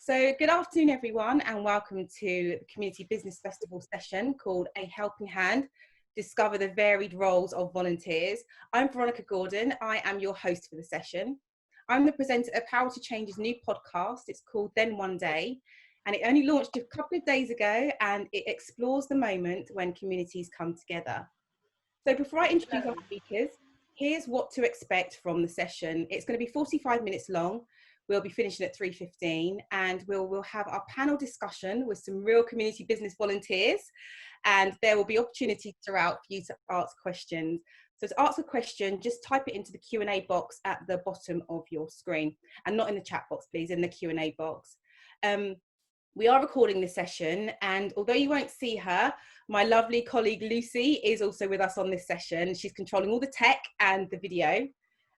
So good afternoon everyone, and welcome to the Community Business Festival session called A Helping Hand, Discover the Varied Roles of Volunteers. I'm Veronica Gordon, I am your host for the session. I'm the presenter of Power to Change's new podcast. It's called Then One Day, and it only launched a couple of days ago, and it explores the moment when communities come together. So before I introduce our speakers, here's what to expect from the session. It's going to be 45 minutes long. We'll be finishing at 3:15, and we'll have our panel discussion with some real community business volunteers, and there will be opportunities throughout for you to ask questions. So to ask a question, just type it into the Q&A box at the bottom of your screen, and not in the chat box, please, in the Q&A box. We are recording this session, and although you won't see her, my lovely colleague Lucy is also with us on this session. She's controlling all the tech and the video.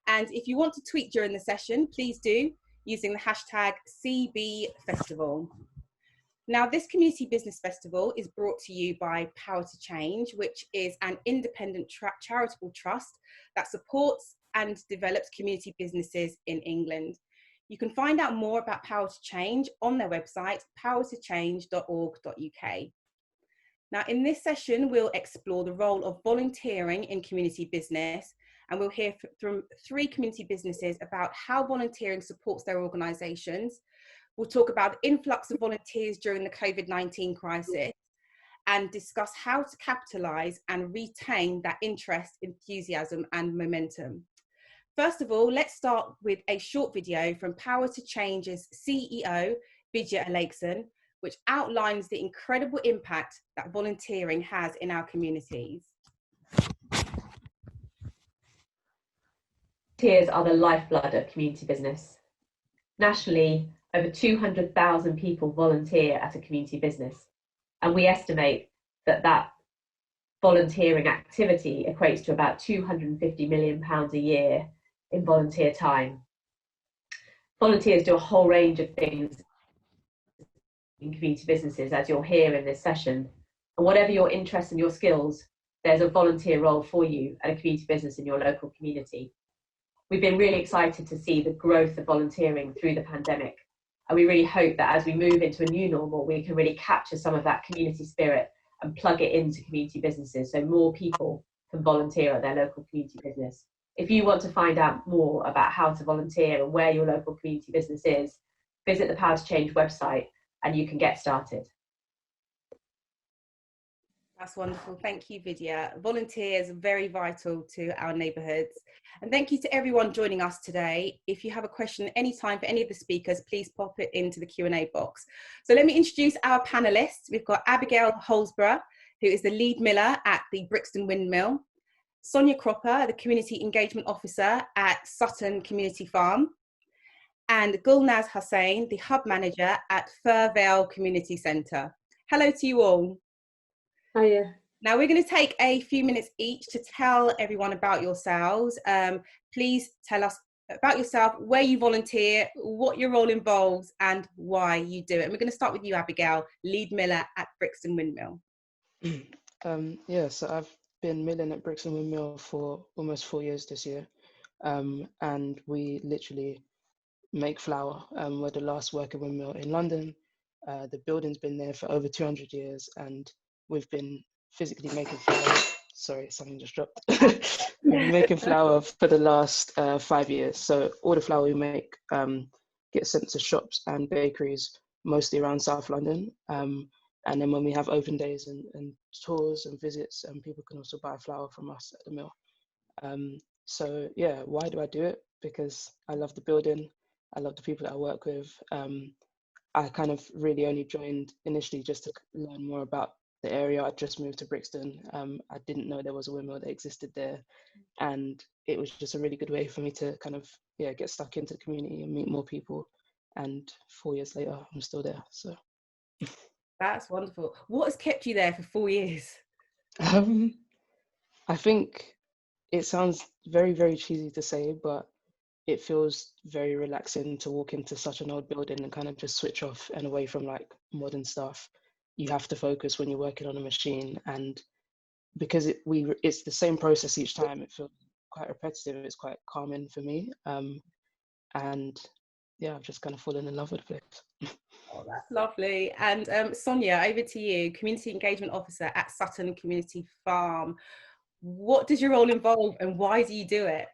And if you want to tweet during the session, please do, using the hashtag CBFestival. Now, this Community Business Festival is brought to you by Power to Change, which is an independent charitable trust that supports and develops community businesses in England. You can find out more about Power to Change on their website, powertochange.org.uk. Now, in this session, we'll explore the role of volunteering in community business, and we'll hear from 3 community businesses about how volunteering supports their organisations. We'll talk about the influx of volunteers during the COVID-19 crisis and discuss how to capitalise and retain that interest, enthusiasm and momentum. First of all, let's start with a short video from Power to Change's CEO, Vidya Alexan, which outlines the incredible impact that volunteering has in our communities. Volunteers are the lifeblood of community business. Nationally, over 200,000 people volunteer at a community business, and we estimate that volunteering activity equates to about £250 million a year in volunteer time. Volunteers do a whole range of things in community businesses, as you'll hear in this session, and whatever your interests and your skills, there's a volunteer role for you at a community business in your local community. We've been really excited to see the growth of volunteering through the pandemic, and we really hope that as we move into a new normal, we can really capture some of that community spirit and plug it into community businesses so more people can volunteer at their local community business. If you want to find out more about how to volunteer and where your local community business is, visit the Power to Change website and you can get started. That's wonderful. Thank you, Vidya. Volunteers are very vital to our neighbourhoods. And thank you to everyone joining us today. If you have a question at any time for any of the speakers, please pop it into the Q&A box. So let me introduce our panellists. We've got Abigail Holsborough, who is the lead miller at the Brixton Windmill. Sonia Cropper, the Community Engagement Officer at Sutton Community Farm. And Gulnaz Hussain, the Hub Manager at Fir Vale Community Centre. Hello to you all. Hiya. Now we're going to take a few minutes each to tell everyone about yourselves. Please tell us about yourself, where you volunteer, what your role involves and why you do it. And we're going to start with you, Abigail, lead miller at Brixton Windmill. So I've been milling at Brixton Windmill for almost 4 years this year, and we literally make flour. We're the last working windmill in London. The building's been there for over 200 years, and we've been physically making flour. Sorry, something just dropped. We've been making flour for the last 5 years. So all the flour we make gets sent to shops and bakeries, mostly around South London. And then when we have open days and tours and visits, people can also buy flour from us at the mill. So yeah, why do I do it? Because I love the building. I love the people that I work with. I kind of really only joined initially just to learn more about the area. I just moved to Brixton. I didn't know there was a windmill that existed there. And it was just a really good way for me to kind of, get stuck into the community and meet more people. And 4 years later, I'm still there, so. That's wonderful. What has kept you there for 4 years? I think it sounds very, very cheesy to say, but it feels very relaxing to walk into such an old building and kind of just switch off and away from like modern stuff. You have to focus when you're working on a machine, and because it's the same process each time, it feels quite repetitive. It's quite calming for me. And yeah, I've just kind of fallen in love with the place. Oh, that's lovely. And Sonia, over to you, Community Engagement Officer at Sutton Community Farm. What does your role involve and why do you do it?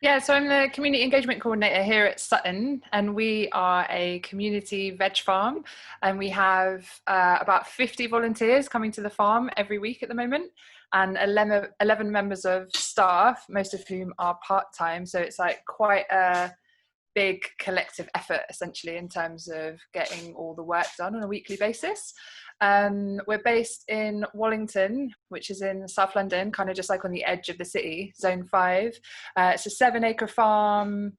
Yeah, so I'm the Community Engagement Coordinator here at Sutton, and we are a community veg farm, and we have about 50 volunteers coming to the farm every week at the moment, and 11 members of staff, most of whom are part-time, so it's like quite a big collective effort essentially in terms of getting all the work done on a weekly basis. We're based in Wallington, which is in South London, kind of just like on the edge of the city, Zone 5. It's a 7-acre farm,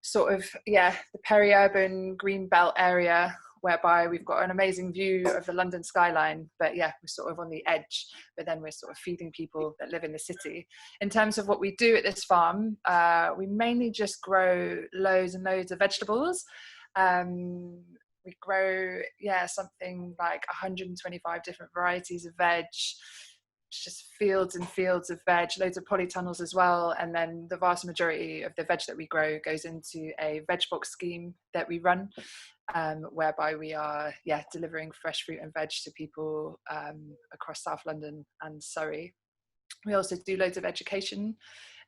sort of, yeah, the peri-urban green belt area, whereby we've got an amazing view of the London skyline, but yeah, we're sort of on the edge, but then we're sort of feeding people that live in the city. In terms of what we do at this farm, we mainly just grow loads and loads of vegetables. We grow, yeah, something like 125 different varieties of veg. It's just fields and fields of veg, loads of polytunnels as well. And then the vast majority of the veg that we grow goes into a veg box scheme that we run, whereby we are, yeah, delivering fresh fruit and veg to people across South London and Surrey. We also do loads of education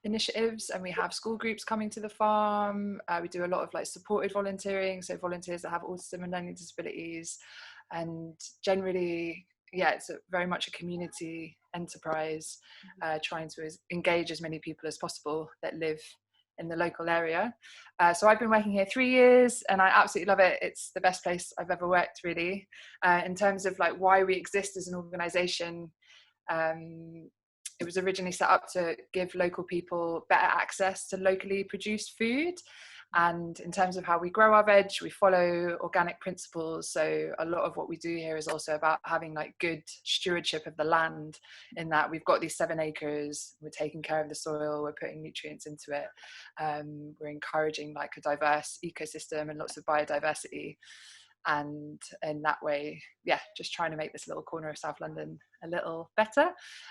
initiatives, and we have school groups coming to the farm. We do a lot of like supported volunteering, so volunteers that have autism and learning disabilities, and generally, yeah, it's very much a community enterprise, trying to engage as many people as possible that live in the local area. So I've been working here 3 years and I absolutely love it. It's the best place I've ever worked, really. In terms of like why we exist as an organisation, it was originally set up to give local people better access to locally produced food. And in terms of how we grow our veg, we follow organic principles. So a lot of what we do here is also about having like good stewardship of the land, in that we've got these 7 acres, we're taking care of the soil, we're putting nutrients into it. We're encouraging like a diverse ecosystem and lots of biodiversity. And in that way, yeah, just trying to make this little corner of South London a little better.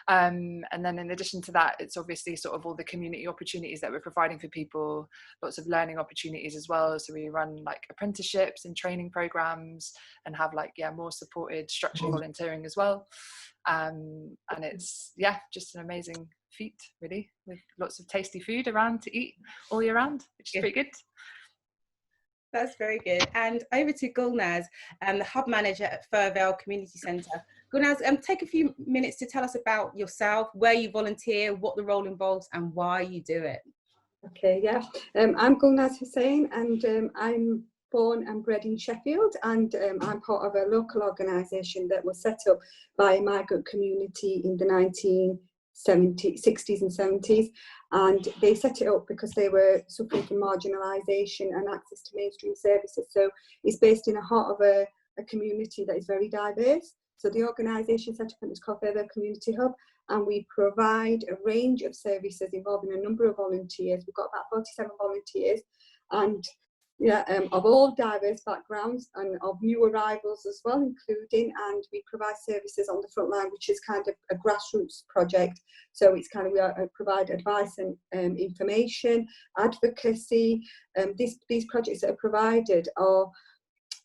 And then in addition to that, it's obviously sort of all the community opportunities that we're providing for people, lots of learning opportunities as well. So we run like apprenticeships and training programs and have like, yeah, more supported structured volunteering as well. And it's, yeah, just an amazing feat really, with lots of tasty food around to eat all year round, which is pretty good. That's very good. And over to Gulnaz, the hub manager at Furvale Community Centre. Gulnaz, take a few minutes to tell us about yourself, where you volunteer, what the role involves and why you do it. Okay, yeah. I'm Gulnaz Hussain, and I'm born and bred in Sheffield, and I'm part of a local organisation that was set up by a migrant community in the 60s and 70s, and they set it up because they were suffering from marginalisation and access to mainstream services. So it's based in the heart of a community that is very diverse. So the organisation set up is called Furvale Community Hub, and we provide a range of services involving a number of volunteers. We've got about 47 volunteers, and yeah, of all diverse backgrounds and of new arrivals as well, including, and we provide services on the front line, which is kind of a grassroots project. So it's kind of, we provide advice and information, advocacy. These projects that are provided are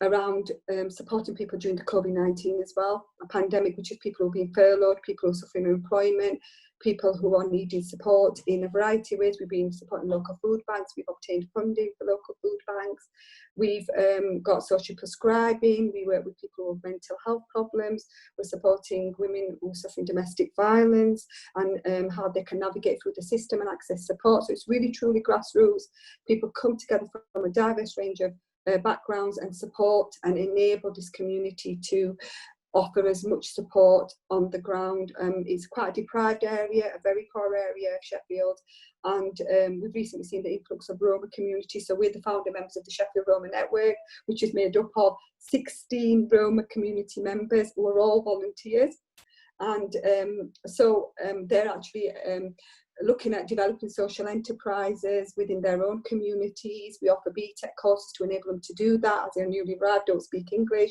around supporting people during the COVID-19 as well, a pandemic, which is people who are being furloughed, people who are suffering unemployment, people who are needing support in a variety of ways. We've been supporting local food banks, we've obtained funding for local food banks, we've got social prescribing, we work with people with mental health problems, we're supporting women who are suffering domestic violence and how they can navigate through the system and access support. So it's really truly grassroots. People come together from a diverse range of backgrounds and support and enable this community to offer as much support on the ground. It's quite a deprived area, a very poor area of Sheffield, and we've recently seen the influx of Roma community. So we're the founder members of the Sheffield Roma Network, which is made up of 16 Roma community members who are all volunteers. And they're actually looking at developing social enterprises within their own communities. We offer BTEC courses to enable them to do that, as they're newly arrived, don't speak English.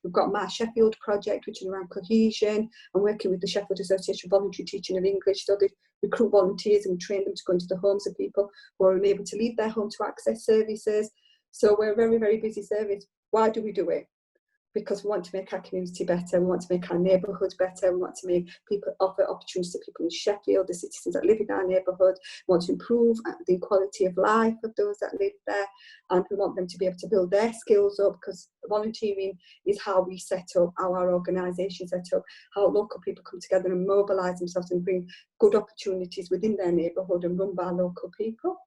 We've got My Sheffield project, which is around cohesion and working with the Sheffield Association for Voluntary Teaching of English. So they recruit volunteers and train them to go into the homes of people who are unable to leave their home to access services. So we're a very, very busy service. Why do we do it? Because we want to make our community better, we want to make our neighbourhoods better, we want to make people offer opportunities to people in Sheffield, the citizens that live in our neighbourhood, we want to improve the quality of life of those that live there, and we want them to be able to build their skills up, because volunteering is how we set up, how our organisation set up, how local people come together and mobilise themselves and bring good opportunities within their neighbourhood and run by local people.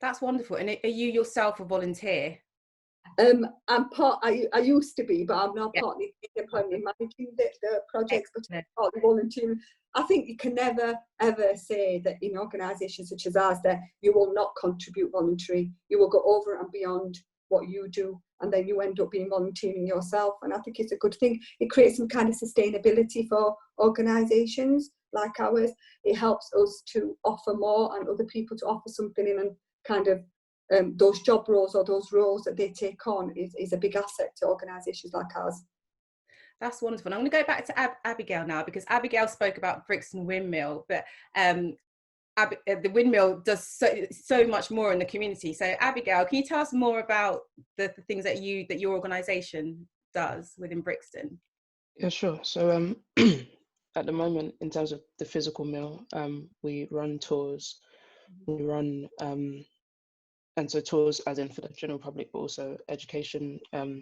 That's wonderful. And are you yourself a volunteer? I'm part. I used to be, but I'm now partly employment managing the projects, but I'm partly volunteering. I think you can never ever say that in organisations such as ours that you will not contribute voluntary. You will go over and beyond what you do, and then you end up being volunteering yourself. And I think it's a good thing. It creates some kind of sustainability for organisations like ours. It helps us to offer more and other people to offer something in, and kind of those job roles or those roles that they take on is a big asset to organisations like ours. That's wonderful. And I'm going to go back to Abigail now, because Abigail spoke about Brixton Windmill, but the Windmill does so much more in the community. So Abigail, can you tell us more about the things that your organisation does within Brixton? Yeah, sure. So at the moment, in terms of the physical mill, we run tours, we run and so tours as in for the general public, but also education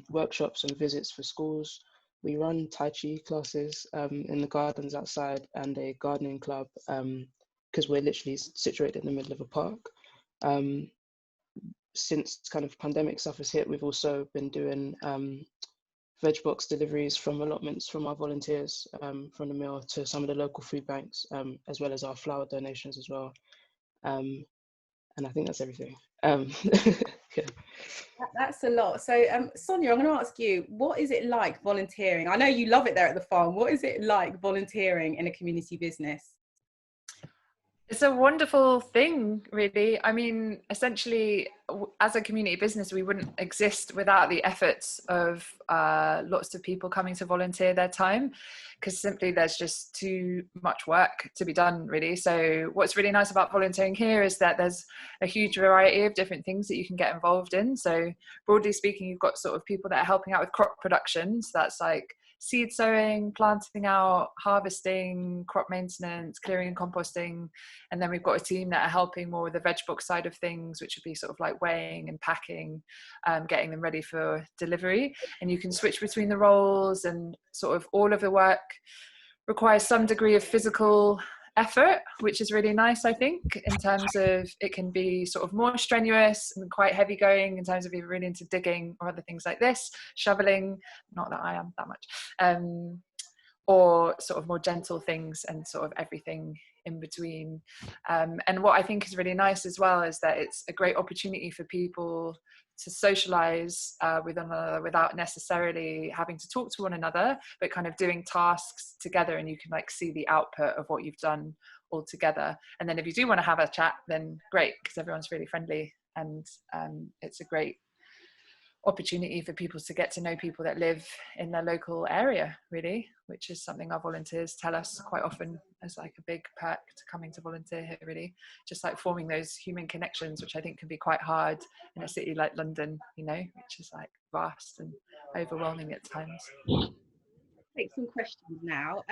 workshops and visits for schools. We run Tai Chi classes in the gardens outside, and a gardening club, because we're literally situated in the middle of a park. Since kind of pandemic stuff has hit, we've also been doing veg box deliveries from allotments from our volunteers from the mill to some of the local food banks, as well as our flower donations as well. And I think that's everything. Yeah. That's a lot. So Sonia, I'm going to ask you, what is it like volunteering? I know you love it there at the farm. What is it like volunteering in a community business? It's a wonderful thing, really. I mean, essentially, as a community business, we wouldn't exist without the efforts of lots of people coming to volunteer their time, because simply there's just too much work to be done, really. So what's really nice about volunteering here is that there's a huge variety of different things that you can get involved in. So broadly speaking, you've got sort of people that are helping out with crop production. So that's like seed sowing, planting out, harvesting, crop maintenance, clearing and composting. And then we've got a team that are helping more with the veg box side of things, which would be sort of like weighing and packing, getting them ready for delivery. And you can switch between the roles, and sort of all of the work requires some degree of physical effort, which is really nice, I think, in terms of it can be sort of more strenuous and quite heavy going in terms of you're really into digging or other things like this, shoveling, not that I am that much, or sort of more gentle things and sort of everything in between. And what I think is really nice as well is that it's a great opportunity for people to socialize with one another without necessarily having to talk to one another, but kind of doing tasks together, and you can like see the output of what you've done all together. And then if you do want to have a chat, then great, because everyone's really friendly, and it's a great opportunity for people to get to know people that live in their local area, really, which is something our volunteers tell us quite often as like a big perk to coming to volunteer here, really, just like forming those human connections, which I think can be quite hard in a city like London, you know, which is like vast and overwhelming at times. Take some questions now.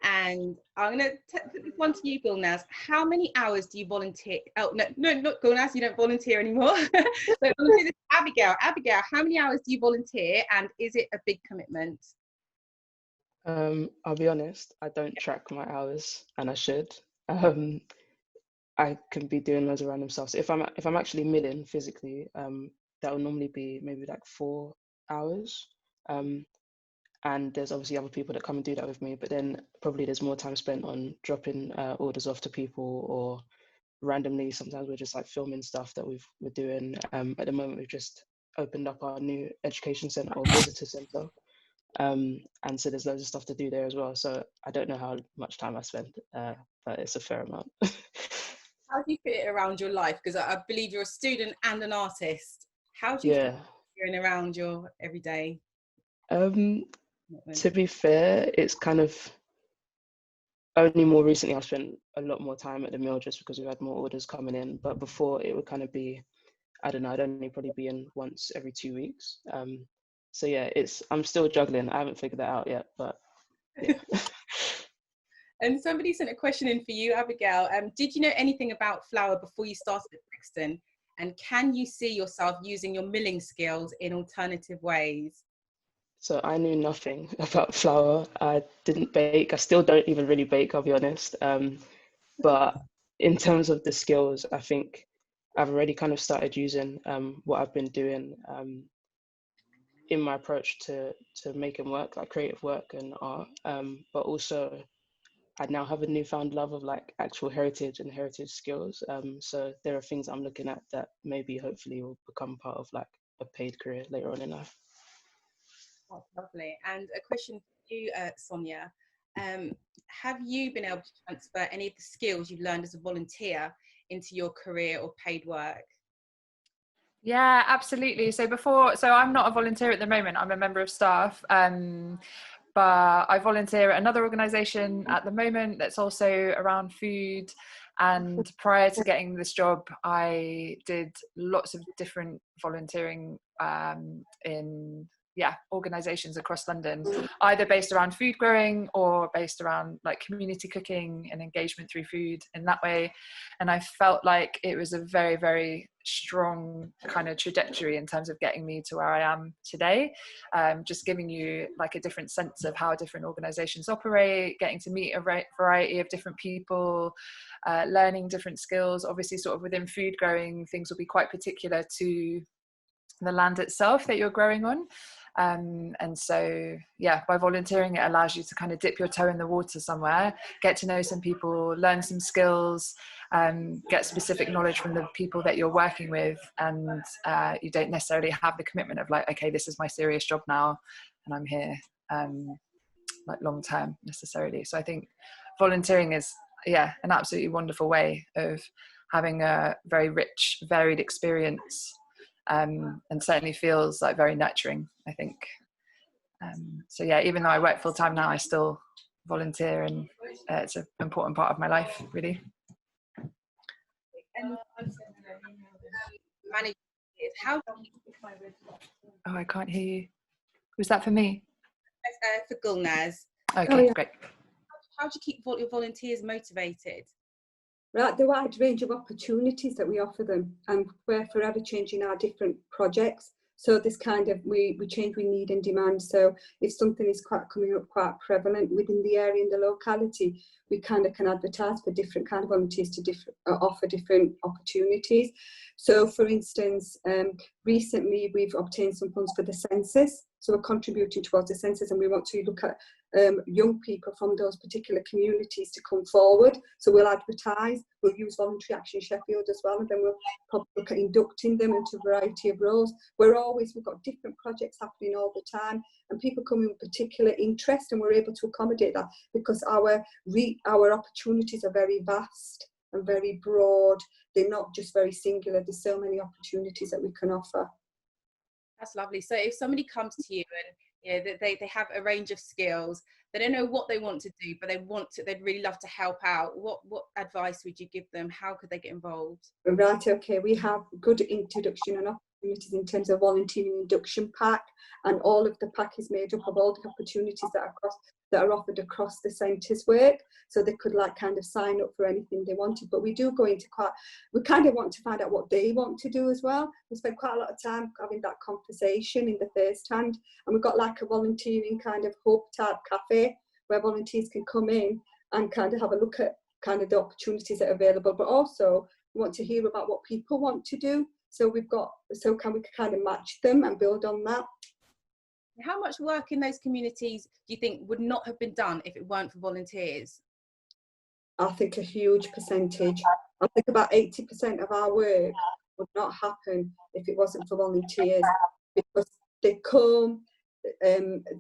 And I'm going to put this one to you, Gulnaz. How many hours do you volunteer? Oh, no, not Gulnaz, you don't volunteer anymore. So I'm going to do this to Abigail. Abigail, how many hours do you volunteer, and is it a big commitment? I'll be honest, I don't track my hours, and I should. I can be doing loads of random stuff. So if I'm actually milling physically, that will normally be maybe like 4 hours. And there's obviously other people that come and do that with me, but then probably there's more time spent on dropping orders off to people, or randomly sometimes we're just like filming stuff that we're doing. At the moment we've just opened up our new education centre or visitor centre, and so there's loads of stuff to do there as well. So I don't know how much time I spend, but it's a fair amount. How do you fit it around your life? Because I believe you're a student and an artist. How do you fit it around your everyday? To be fair, it's kind of only more recently I've spent a lot more time at the mill just because we've had more orders coming in. But before, it would kind of be I don't know, I'd only probably be in once every 2 weeks. So yeah, I'm still juggling. I haven't figured that out yet, but yeah. And somebody sent a question in for you, Abigail. Did you know anything about flour before you started at Brixton? And can you see yourself using your milling skills in alternative ways? So I knew nothing about flour. I didn't bake. I still don't even really bake, I'll be honest. But in terms of the skills, I think I've already kind of started using what I've been doing in my approach to making work, like creative work and art. But also I now have a newfound love of like actual heritage and heritage skills. So there are things I'm looking at that maybe hopefully will become part of like a paid career later on in life. That's lovely. And a question for you, Sonia. Have you been able to transfer any of the skills you've learned as a volunteer into your career or paid work? Yeah, absolutely. So I'm not a volunteer at the moment. I'm a member of staff. But I volunteer at another organisation at the moment that's also around food. And prior to getting this job, I did lots of different volunteering in organisations across London, either based around food growing or based around like community cooking and engagement through food in that way. And I felt like it was a very, very strong kind of trajectory in terms of getting me to where I am today. Just giving you like a different sense of how different organisations operate, getting to meet a variety of different people, learning different skills. Obviously, sort of within food growing, things will be quite particular to the land itself that you're growing on. And so, yeah, by volunteering, it allows you to kind of dip your toe in the water somewhere, get to know some people, learn some skills, get specific knowledge from the people that you're working with. And you don't necessarily have the commitment of like, okay, this is my serious job now, and I'm here like long term necessarily. So I think volunteering is, an absolutely wonderful way of having a very rich, varied experience. And certainly feels like very nurturing, I think. So yeah, even though I work full time now, I still volunteer, and it's an important part of my life, really. And manage how? Oh, I can't hear you. Was that for me? For Gulnaz. Okay, great. How do you keep your volunteers motivated? Right, the wide range of opportunities that we offer them, and we're forever changing our different projects. So this kind of, we change with need and demand. So if something is coming up quite prevalent within the area and the locality, we kind of can advertise for different kind of volunteers to offer different opportunities. So for instance, recently we've obtained some funds for the census. So we're contributing towards the census, and we want to look at young people from those particular communities to come forward. So we'll advertise, we'll use Voluntary Action Sheffield as well, and then we'll probably look at inducting them into a variety of roles. We've got different projects happening all the time, and people come in with particular interest, and we're able to accommodate that because our opportunities are very vast and very broad. They're not just very singular. There's so many opportunities that we can offer. That's lovely. So if somebody comes to you and they have a range of skills, they don't know what they want to do, but they'd really love to help out, what advice would you give them? How could they get involved? Right, okay, we have good introduction and opportunities in terms of volunteering induction pack, and all of the pack is made up of all the opportunities that are offered across the centre's work, so they could like kind of sign up for anything they wanted. But we do go into we kind of want to find out what they want to do as well. We spend quite a lot of time having that conversation in the first hand, and we've got like a volunteering kind of hub type cafe where volunteers can come in and kind of have a look at kind of the opportunities that are available, but also we want to hear about what people want to do. So we can kind of match them and build on that. How much work in those communities do you think would not have been done if it weren't for volunteers? I think a huge percentage. I think about 80% of our work would not happen if it wasn't for volunteers, because they come,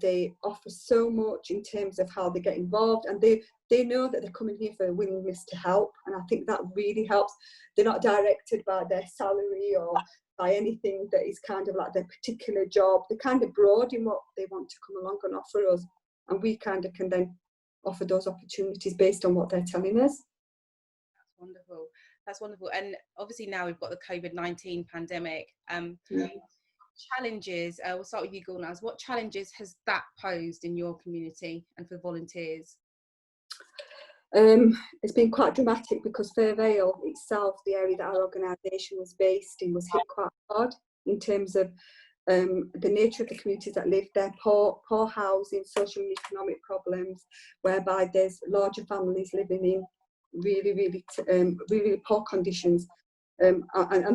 they offer so much in terms of how they get involved, and they know that they're coming here for a willingness to help, and I think that really helps. They're not directed by their salary or by anything that is kind of like their particular job. They're kind of broad in what they want to come along and offer us, and we kind of can then offer those opportunities based on what they're telling us. That's wonderful. That's wonderful. And obviously now we've got the COVID-19 pandemic. Challenges, we'll start with you, Gulnaz. What challenges has that posed in your community and for volunteers? It's been quite dramatic because Fair Vale itself, the area that our organisation was based in, was hit quite hard in terms of the nature of the communities that live there, poor housing, social and economic problems, whereby there's larger families living in really poor conditions. And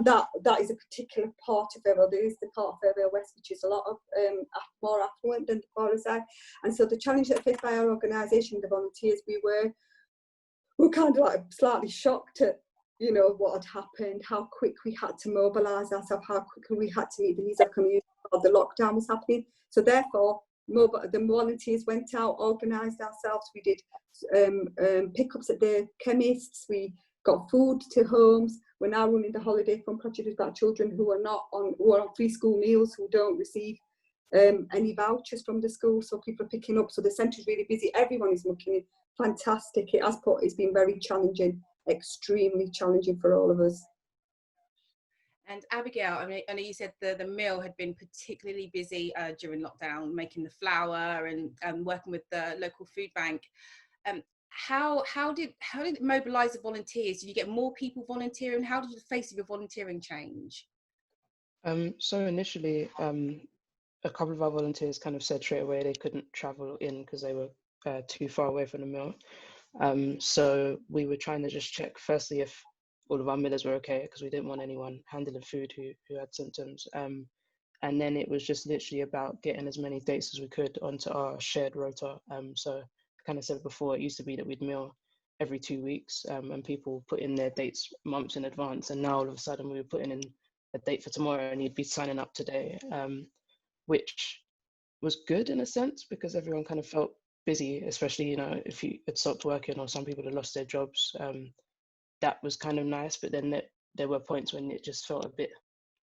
that is a particular part of Fairvale. There is the part of Fairvale West which is a lot of more affluent than the poorer side. And so the challenge that faced by our organisation, the volunteers, we were kind of like slightly shocked at, you know, what had happened, how quick we had to mobilise ourselves, how quickly we had to meet the needs of community while the lockdown was happening. So therefore, the volunteers went out, organised ourselves. We did pickups at the chemists. We got food to homes. We're now running the holiday fund project about children who are on free school meals, who don't receive any vouchers from the school. So people are picking up. So the centre is really busy. Everyone is looking fantastic. It's been very challenging, extremely challenging for all of us. And Abigail, I mean, I know you said the mill had been particularly busy during lockdown, making the flour and working with the local food bank. How did it mobilise the volunteers? Did you get more people volunteering? How did the face of your volunteering change? So initially, a couple of our volunteers kind of said straight away they couldn't travel in because they were too far away from the mill. So we were trying to just check firstly if all of our millers were okay, because we didn't want anyone handling food who had symptoms. And then it was just literally about getting as many dates as we could onto our shared rota. So I kind of said before, it used to be that we'd mill every 2 weeks, and people put in their dates months in advance. And now all of a sudden we were putting in a date for tomorrow and you'd be signing up today, which was good in a sense because everyone kind of felt busy, especially, you know, if you had stopped working or some people had lost their jobs. That was kind of nice, but then there were points when it just felt a bit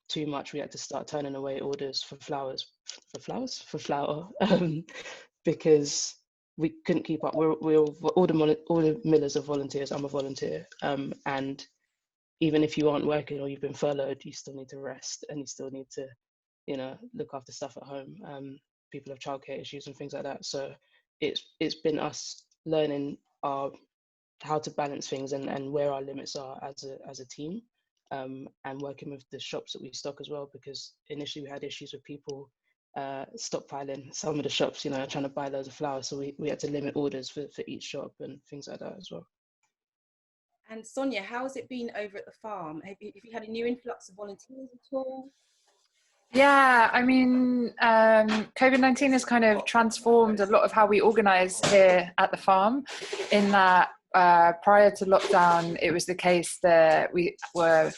too much. We had to start turning away orders for flour, because we couldn't keep up. All the millers are volunteers. I'm a volunteer, and even if you aren't working or you've been furloughed, you still need to rest and you still need to, you know, look after stuff at home. People have childcare issues and things like that. So it's been us learning how to balance things and where our limits are as a team, and working with the shops that we stock as well, because initially we had issues with people stockpiling some of the shops, you know, trying to buy loads of flour. So we had to limit orders for each shop and things like that as well. And Sonia, how has it been over at the farm? Have you had a new influx of volunteers at all? Yeah, I mean, COVID-19 has kind of transformed a lot of how we organise here at the farm, in that prior to lockdown, it was the case that we were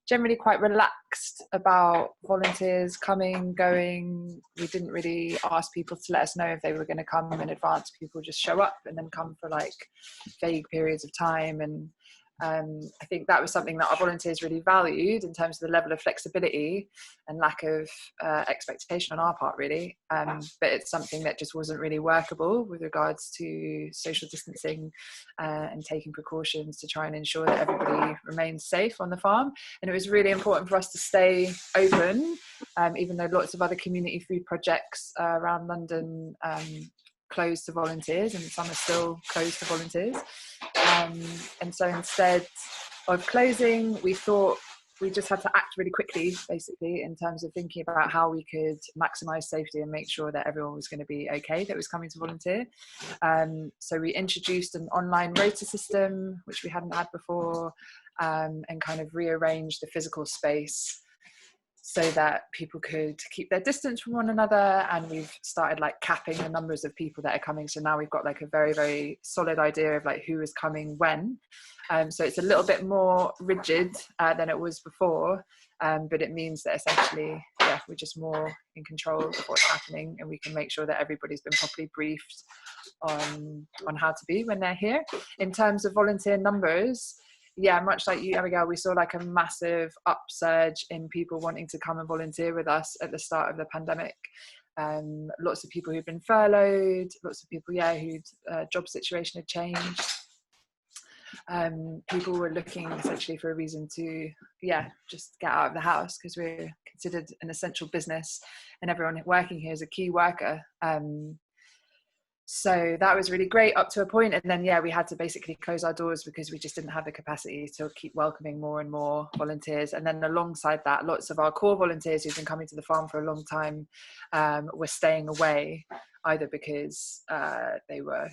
generally quite relaxed about volunteers coming, going. We didn't really ask people to let us know if they were going to come in advance. People just show up and then come for like vague periods of time. And I think that was something that our volunteers really valued in terms of the level of flexibility and lack of expectation on our part, really. But it's something that just wasn't really workable with regards to social distancing and taking precautions to try and ensure that everybody remains safe on the farm. And it was really important for us to stay open, even though lots of other community food projects around London closed to volunteers, and some are still closed to volunteers. And so instead of closing, we thought we just had to act really quickly, basically, in terms of thinking about how we could maximise safety and make sure that everyone was going to be okay that was coming to volunteer. So we introduced an online rota system, which we hadn't had before, and kind of rearranged the physical space so that people could keep their distance from one another. And we've started like capping the numbers of people that are coming. So now we've got like a very, very solid idea of like who is coming when. So it's a little bit more rigid than it was before, but it means that essentially, we're just more in control of what's happening, and we can make sure that everybody's been properly briefed on how to be when they're here. In terms of volunteer numbers, much like you, Abigail, we saw like a massive upsurge in people wanting to come and volunteer with us at the start of the pandemic. Lots of people who'd been furloughed, lots of people, whose job situation had changed. People were looking essentially for a reason to, just get out of the house, because we're considered an essential business and everyone working here is a key worker. So that was really great up to a point, and then we had to basically close our doors because we just didn't have the capacity to keep welcoming more and more volunteers. And then alongside that, lots of our core volunteers who've been coming to the farm for a long time were staying away, either because they were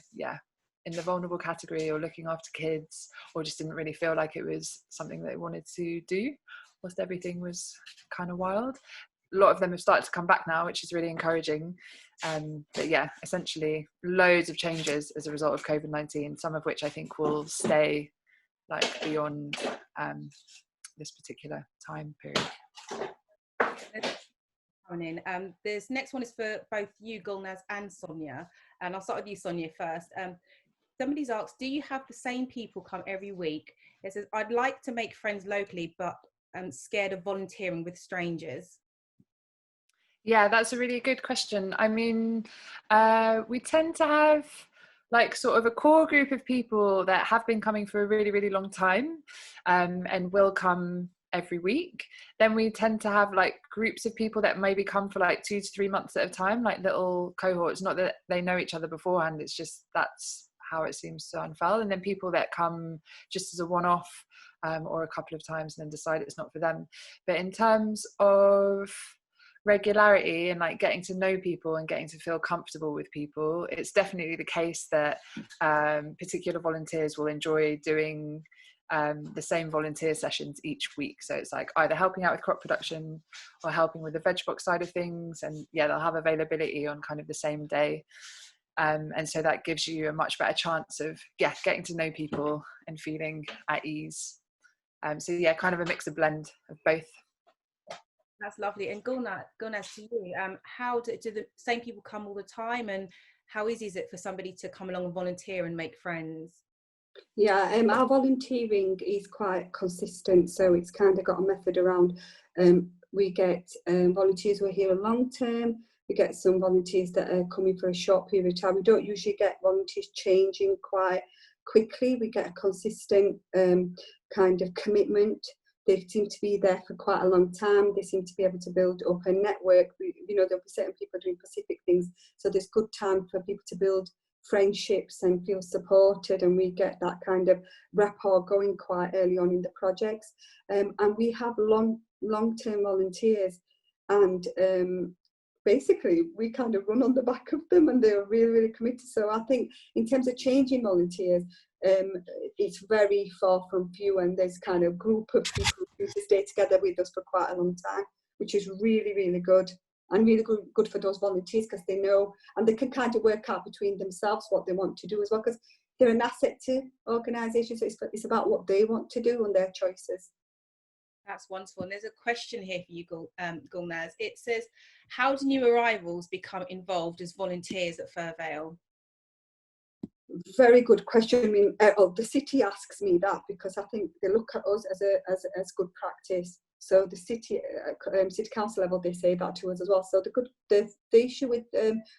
in the vulnerable category or looking after kids, or just didn't really feel like it was something they wanted to do whilst everything was kind of wild. A lot of them have started to come back now, which is really encouraging. But essentially loads of changes as a result of COVID-19, some of which I think will stay like beyond this particular time period. This next one is for both you, Gulnaz, and Sonia. And I'll start with you, Sonia, first. Somebody's asked, do you have the same people come every week? It says, I'd like to make friends locally, but I'm scared of volunteering with strangers. Yeah, that's a really good question. I mean, we tend to have like sort of a core group of people that have been coming for a really, really long time and will come every week. Then we tend to have like groups of people that maybe come for like 2 to 3 months at a time, like little cohorts, not that they know each other beforehand, it's just that's how it seems to unfold. And then people that come just as a one-off or a couple of times and then decide it's not for them. But in terms of regularity and like getting to know people and getting to feel comfortable with people, it's definitely the case that particular volunteers will enjoy doing the same volunteer sessions each week. So it's like either helping out with crop production or helping with the veg box side of things, and they'll have availability on kind of the same day, and so that gives you a much better chance of getting to know people and feeling at ease. So kind of a mix, of blend of both. That's lovely. And Gulnaz, to you, how do the same people come all the time, and how easy is it for somebody to come along and volunteer and make friends? Yeah, our volunteering is quite consistent, so it's kind of got a method around. We get volunteers who are here a long term. We get some volunteers that are coming for a short period of time. We don't usually get volunteers changing quite quickly. We get a consistent kind of commitment. They seem to be there for quite a long time. They seem to be able to build up a network. There'll be certain people doing specific things, so there's good time for people to build friendships and feel supported, and we get that kind of rapport going quite early on in the projects. And we have long-term volunteers, and basically we kind of run on the back of them, and they're really, really committed. So I think in terms of changing volunteers, it's very far from few, and there's kind of group of people who stay together with us for quite a long time, which is really, really good. And really good for those volunteers, because they know and they can kind of work out between themselves what they want to do as well, because they're an asset to organisations. So it's about what they want to do and their choices. That's wonderful. And there's a question here for you, Gulnaz. It says, how do new arrivals become involved as volunteers at Furvale? Very good question. I mean, the city asks me that because I think they look at us as good practice. So the city council level, they say that to us as well. So the issue with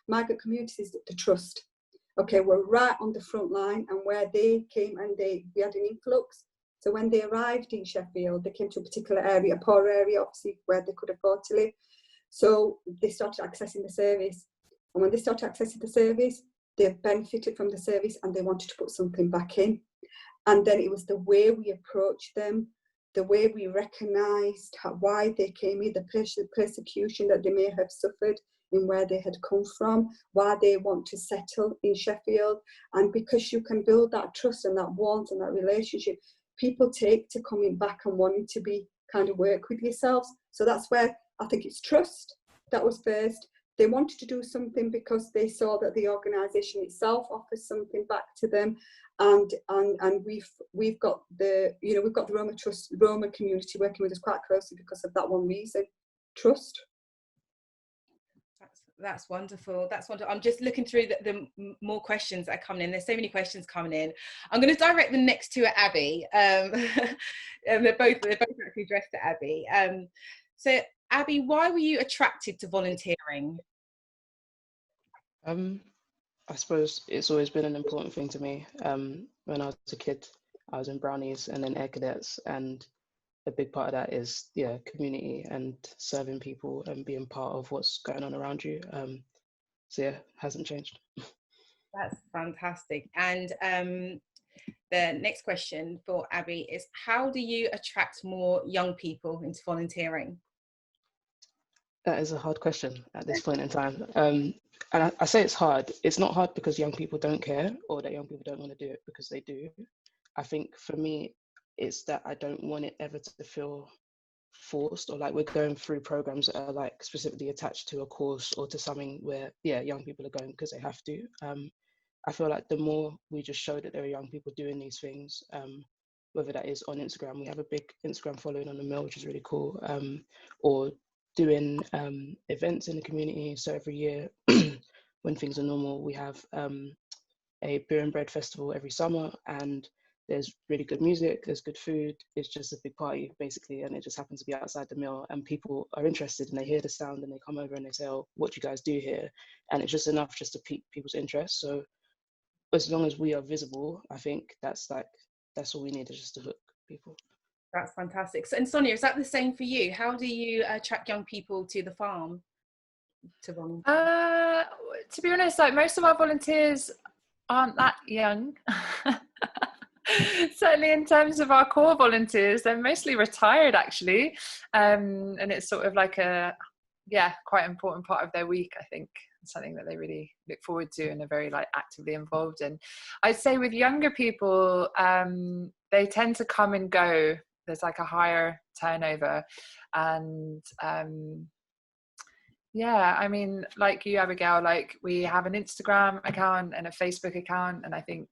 migrant communities is the trust. Okay, we're right on the front line, and where they came and we had an influx. So when they arrived in Sheffield, they came to a particular area, a poor area, obviously, where they could afford to live. So they started accessing the service. And when they started accessing the service, they benefited from the service and they wanted to put something back in. And then it was the way we approached them, the way we recognised why they came here, the persecution that they may have suffered in where they had come from, why they want to settle in Sheffield. And because you can build that trust and that warmth and that relationship, people take to coming back and wanting to be kind of work with yourselves. So that's where I think it's trust. That was first. They wanted to do something because they saw that the organisation itself offers something back to them, and we've got the Roma community working with us quite closely because of that one reason, trust. That's wonderful. That's wonderful. I'm just looking through the more questions that are coming in. There's so many questions coming in. I'm going to direct the next two at Abby. And they're both actually addressed to Abby. So Abby, why were you attracted to volunteering? I suppose it's always been an important thing to me. When I was a kid, I was in Brownies and then Air Cadets, and a big part of that is community and serving people and being part of what's going on around you. So yeah, hasn't changed. That's fantastic. And the next question for Abby is, how do you attract more young people into volunteering? That is a hard question at this point in time. And I say it's hard. It's not hard because young people don't care or that young people don't want to do it, because they do. I think for me, it's that I don't want it ever to feel forced, or like we're going through programs that are like specifically attached to a course or to something where young people are going because they have to. I feel like the more we just show that there are young people doing these things, whether that is on Instagram, we have a big Instagram following on the Mill, which is really cool, or doing events in the community. So every year when things are normal, we have a beer and bread festival every summer, and there's really good music, there's good food, it's just a big party basically, and it just happens to be outside the Mill, and people are interested and they hear the sound and they come over and they say, oh, what do you guys do here? And it's just enough just to pique people's interest. So as long as we are visible, I think that's all we need, is just to hook people. That's fantastic. So, and Sonia, is that the same for you? How do you attract young people to the farm to volunteer? To be honest, like most of our volunteers aren't that young. Certainly in terms of our core volunteers, they're mostly retired actually, and it's sort of like a quite important part of their week. I think something that they really look forward to and are very like actively involved in. I'd say with younger people, they tend to come and go. There's like a higher turnover, and I mean, like you, Abigail, like we have an Instagram account and a Facebook account, and I think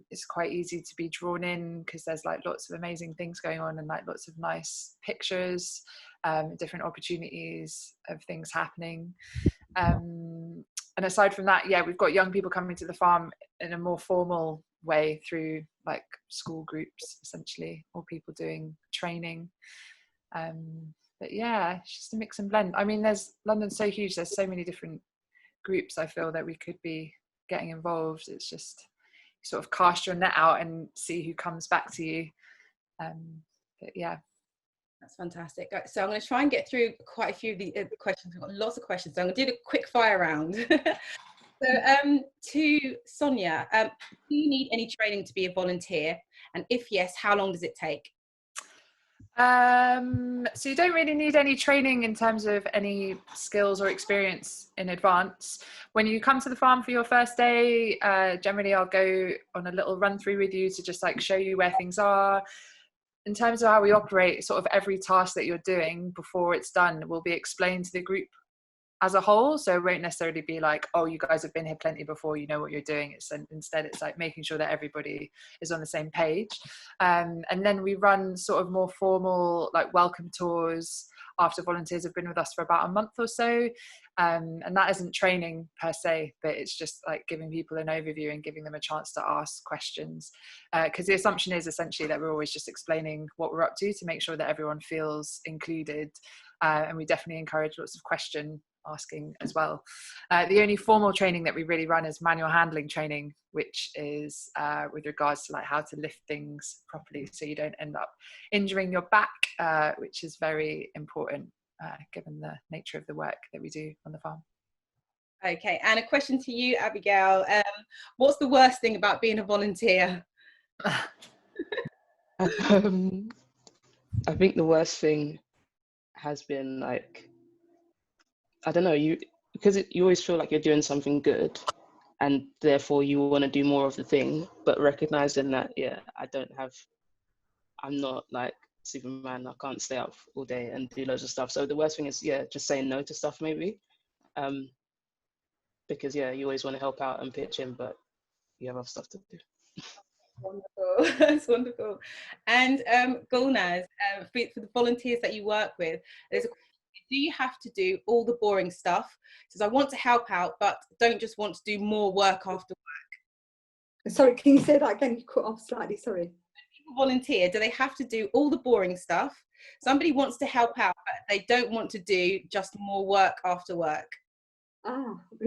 it's quite easy to be drawn in because there's like lots of amazing things going on and like lots of nice pictures, different opportunities of things happening. And aside from that, we've got young people coming to the farm in a more formal way through like school groups essentially, or people doing training. But it's just a mix and blend. I mean, London's so huge, there's so many different groups I feel that we could be getting involved. It's just sort of cast your net out and see who comes back to you. That's fantastic. So I'm going to try and get through quite a few of the questions. We've got lots of questions, so I'm going to do the quick fire round. So to Sonia, do you need any training to be a volunteer, and if yes, how long does it take? So you don't really need any training in terms of any skills or experience in advance. When you come to the farm for your first day, generally I'll go on a little run through with you to just like show you where things are. In terms of how we operate, sort of every task that you're doing before it's done will be explained to the group as a whole. So it won't necessarily be like, oh, you guys have been here plenty before, you know what you're doing. Instead it's like making sure that everybody is on the same page. And then we run sort of more formal like welcome tours after volunteers have been with us for about a month or so. And that isn't training per se, but it's just like giving people an overview and giving them a chance to ask questions. Because the assumption is essentially that we're always just explaining what we're up to make sure that everyone feels included. And we definitely encourage lots of question asking as well. The only formal training that we really run is manual handling training, which is with regards to like how to lift things properly so you don't end up injuring your back, which is very important given the nature of the work that we do on the farm. Okay, and a question to you, Abigail. What's the worst thing about being a volunteer? I think the worst thing has been like, I don't know, because you always feel like you're doing something good, and therefore you want to do more of the thing, but recognizing that I'm not like Superman, I can't stay up all day and do loads of stuff. So the worst thing is just saying no to stuff maybe, because you always want to help out and pitch in, but you have other stuff to do. Wonderful. That's wonderful. And Gulnaz, for the volunteers that you work with, there's a question: do you have to do all the boring stuff? It says, I want to help out, but don't just want to do more work after work. Sorry, can you say that again? You cut off slightly, sorry. When people volunteer, do they have to do all the boring stuff? Somebody wants to help out, but they don't want to do just more work after work.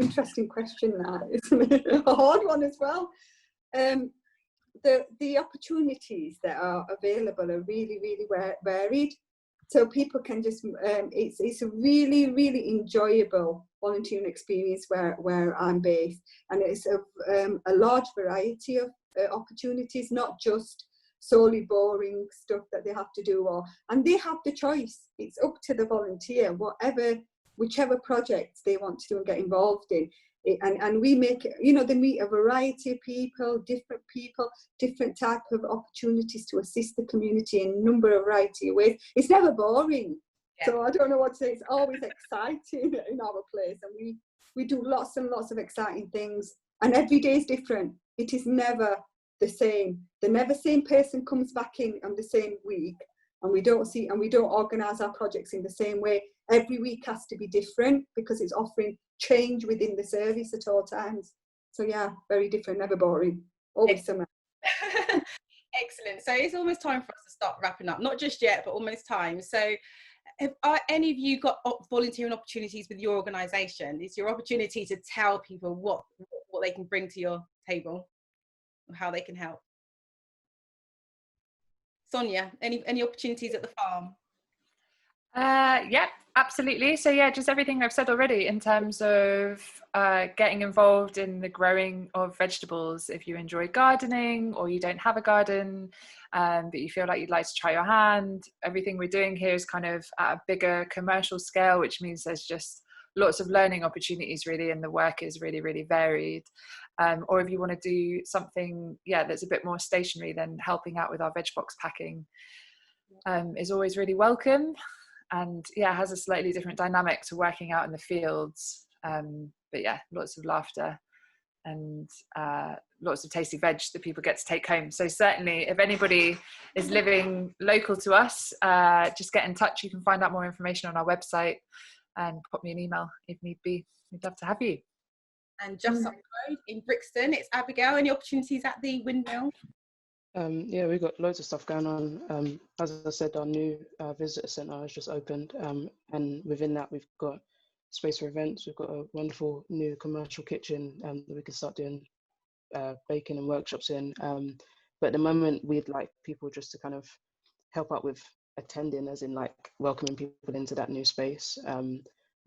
Interesting question that, isn't it? A hard one as well. the opportunities that are available are really, really varied. So people can just, it's a really, really enjoyable volunteering experience where I'm based. And it's a large variety of opportunities, not just solely boring stuff that they have to do, and they have the choice. It's up to the volunteer, whichever projects they want to do and get involved in. And we make it, they meet a variety of people, different type of opportunities to assist the community in a number of variety of ways. It's never boring. Yeah. So I don't know what to say. It's always exciting in our place, and we do lots and lots of exciting things, and every day is different. It is never the same. The same person comes back in on the same week, and we don't organise our projects in the same way. Every week has to be different because it's offering change within the service at all times. So yeah, very different, never boring, always summer. Excellent. So it's almost time for us to start wrapping up. Not just yet, but almost time. So are any of you got volunteering opportunities with your organisation? It's your opportunity to tell people what they can bring to your table, how they can help. Sonia, any opportunities at the farm? Yeah, absolutely. So yeah, just everything I've said already in terms of getting involved in the growing of vegetables. If you enjoy gardening or you don't have a garden, but you feel like you'd like to try your hand, everything we're doing here is kind of at a bigger commercial scale, which means there's just lots of learning opportunities really, and the work is really, really varied. Or if you want to do something, that's a bit more stationary, then helping out with our veg box packing is always really welcome. And has a slightly different dynamic to working out in the fields. But lots of laughter and lots of tasty veg that people get to take home. So certainly if anybody is living local to us, just get in touch. You can find out more information on our website and pop me an email if need be. We'd love to have you. And just up the road in Brixton, it's Abigail. Any opportunities at the Windmill? We've got loads of stuff going on. As I said, our new visitor centre has just opened, and within that we've got space for events. We've got a wonderful new commercial kitchen that we can start doing baking and workshops in. But at the moment, we'd like people just to kind of help out with attending, as in like welcoming people into that new space.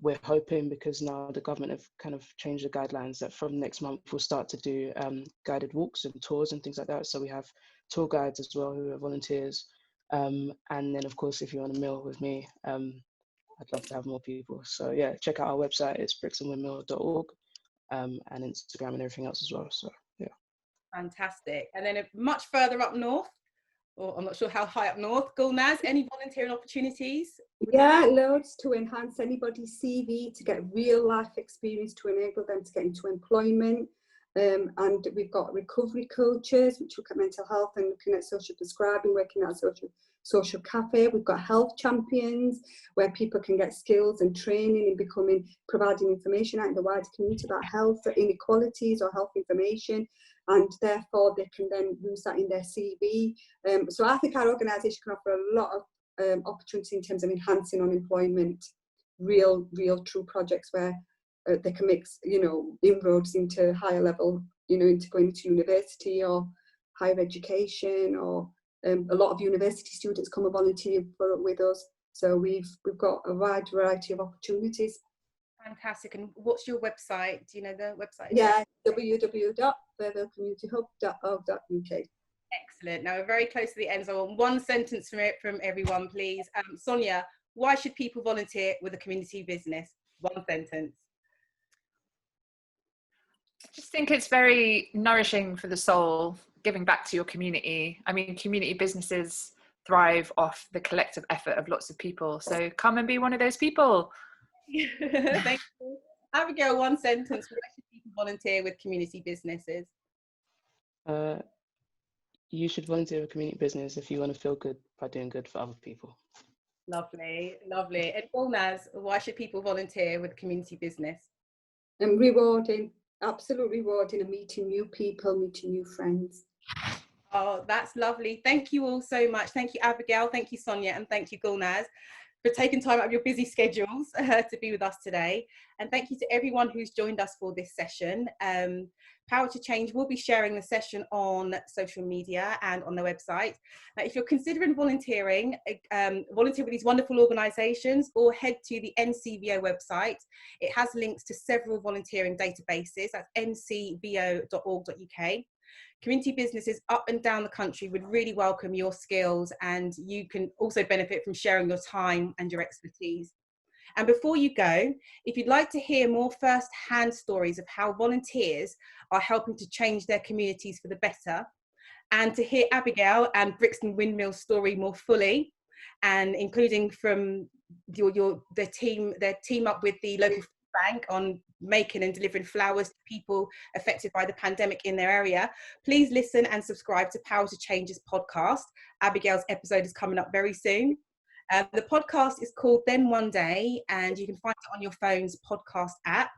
We're hoping, because now the government have kind of changed the guidelines, that from next month we'll start to do guided walks and tours and things like that. So we have tour guides as well who are volunteers. And then of course, if you want to meal with me, I'd love to have more people. So check out our website. It's brixtonwindmill.org, and Instagram and everything else as well. So Fantastic. And then much further up north, or I'm not sure how high up north, Gulnaz, any volunteering opportunities? Yeah, loads to enhance anybody's CV, to get real life experience, to enable them to get into employment. And we've got recovery coaches, which look at mental health and looking at social prescribing, working at a social cafe. We've got health champions, where people can get skills and training in providing information out in the wider community about health inequalities or health information, and therefore they can then use that in their CV. So I think our organisation can offer a lot of opportunity in terms of enhancing unemployment, real true projects where they can make inroads into higher level, into going to university or higher education, or a lot of university students come and volunteer with us. So we've got a wide variety of opportunities. Fantastic. And what's your website? Do you know the website? Yeah, www.fairvalecommunityhub.org.uk. Excellent. Now we're very close to the end, so I want one sentence from everyone, please. Sonia, why should people volunteer with a community business? One sentence. I just think it's very nourishing for the soul, giving back to your community. I mean, community businesses thrive off the collective effort of lots of people. So come and be one of those people. Thank you. Abigail, one sentence. Why should people volunteer with community businesses? You should volunteer with a community business if you want to feel good by doing good for other people. Lovely, lovely. And Gulnaz, why should people volunteer with a community business? And rewarding, absolutely rewarding, and meeting new people, meeting new friends. Oh, that's lovely. Thank you all so much. Thank you, Abigail. Thank you, Sonia. And thank you, Gulnaz. for taking time out of your busy schedules to be with us today. And thank you to everyone who's joined us for this session. Power to Change will be sharing the session on social media and on their website. If you're considering volunteering, volunteer with these wonderful organisations, or head to the NCVO website. It has links to several volunteering databases. That's ncvo.org.uk. Community businesses up and down the country would really welcome your skills, and you can also benefit from sharing your time and your expertise. And before you go, if you'd like to hear more first-hand stories of how volunteers are helping to change their communities for the better, and to hear Abigail and Brixton Windmill story more fully, and including from their team up with the local bank on making and delivering flowers to people affected by the pandemic in their area, please listen and subscribe to Power to Change's podcast. Abigail's episode is coming up very soon. The podcast is called Then One Day, and you can find it on your phone's podcast app.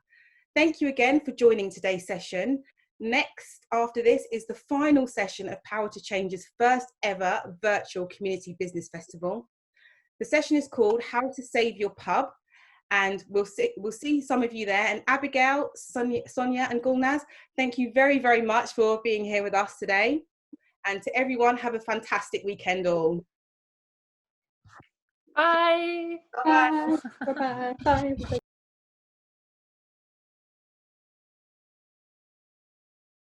Thank you again for joining today's session. Next, after this, is the final session of Power to Change's first ever virtual community business festival. The session is called How to Save Your Pub, and we'll see some of you there. And Abigail, Sonia and Gulnaz, thank you very, very much for being here with us today. And to everyone, have a fantastic weekend all. Bye. Bye. Bye. Bye. Bye.